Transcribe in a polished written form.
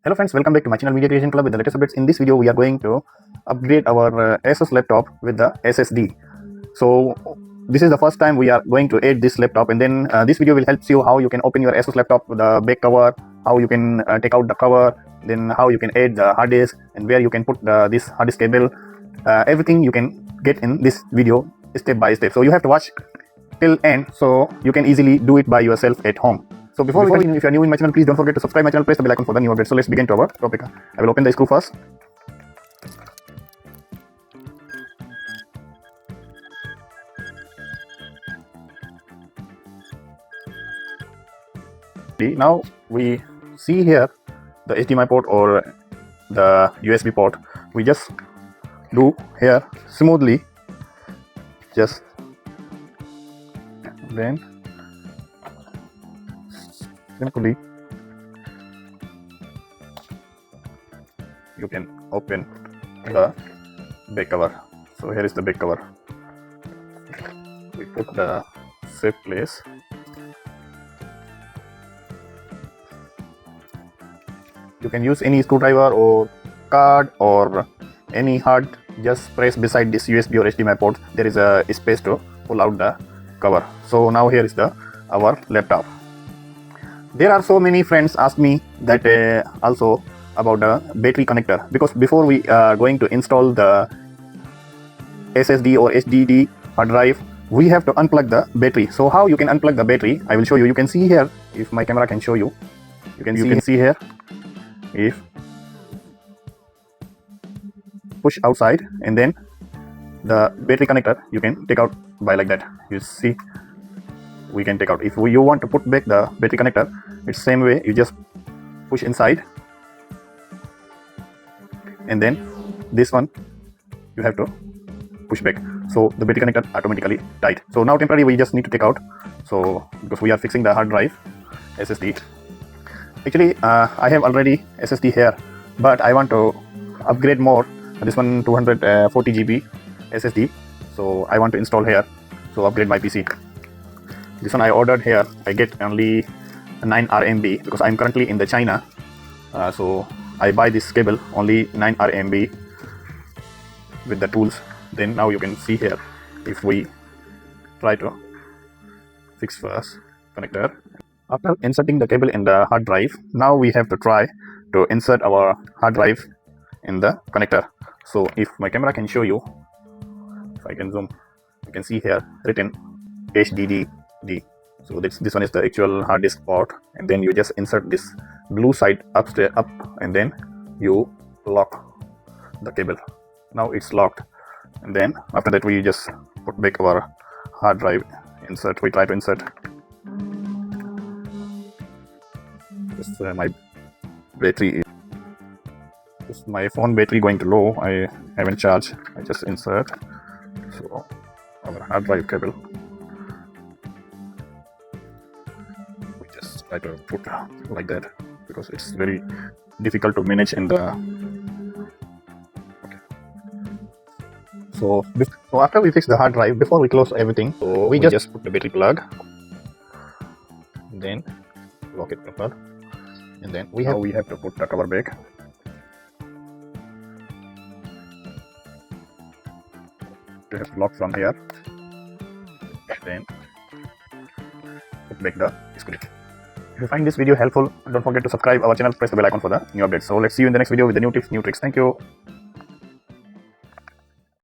Hello friends, welcome back to my channel Video Creation Club with the latest updates. In this video, we are going to upgrade our Asus laptop with the SSD. So this is the first time we are going to add this laptop, and then this video will help you how you can open your Asus laptop with the back cover, how you can take out the cover, then how you can add the hard disk, and where you can put this hard disk cable. Everything you can get in this video step by step. So you have to watch till end so you can easily do it by yourself at home. So before we continue, if you are new in my channel, please don't forget to subscribe my channel, press the bell icon for the new updates. So let's begin to our topic. I will open the screw first. Now we see here the HDMI port or the USB port. We just do here smoothly, just then simply you can open the back cover. So here is the back cover. We put the safe place. You can use any screwdriver or card or any hard, just press beside this USB or HDMI port. There is a space to pull out the cover. So now here is our laptop. There are so many friends ask me that also about the battery connector, because before we are going to install the SSD or HDD hard drive, we have to unplug the battery. So how you can unplug the battery, I will show you. You can see here, if my camera can show you, you can see here, if push outside and then the battery connector you can take out by like that. You see, we can take out. If you want to put back the battery connector, it's same way. You just push inside and then this one you have to push back, so the battery connector automatically tight. So now temporarily we just need to take out, so because we are fixing the hard drive SSD. Actually I have already SSD here, but I want to upgrade more. This one 240 GB SSD, so I want to install here, so upgrade my PC. This one I ordered here, I get only 9 RMB because I'm currently in the China, so I buy this cable only 9 RMB with the tools. Then now you can see here, if we try to fix first connector. After inserting the cable in the hard drive, now we have to try to insert our hard drive in the connector. So if my camera can show you, if I can zoom, you can see here written HDD. So this one is the actual hard disk port, and then you just insert this blue side up, and then you lock the cable. Now it's locked, and then after that we just put back our hard drive. Insert. We try to insert. My battery is my phone battery going to low. I haven't charged. I just insert. So our hard drive cable. We just try to put like that because it's very difficult to manage in the. Okay. So after we fix the hard drive, before we close everything, so we just put the battery plug, then lock it proper. And then we have to put the cover back. We have to lock from here, and then put back the screw. If you find this video helpful, don't forget to subscribe our channel, press the bell icon for the new updates. So let's see you in the next video with the new tips, new tricks. Thank you.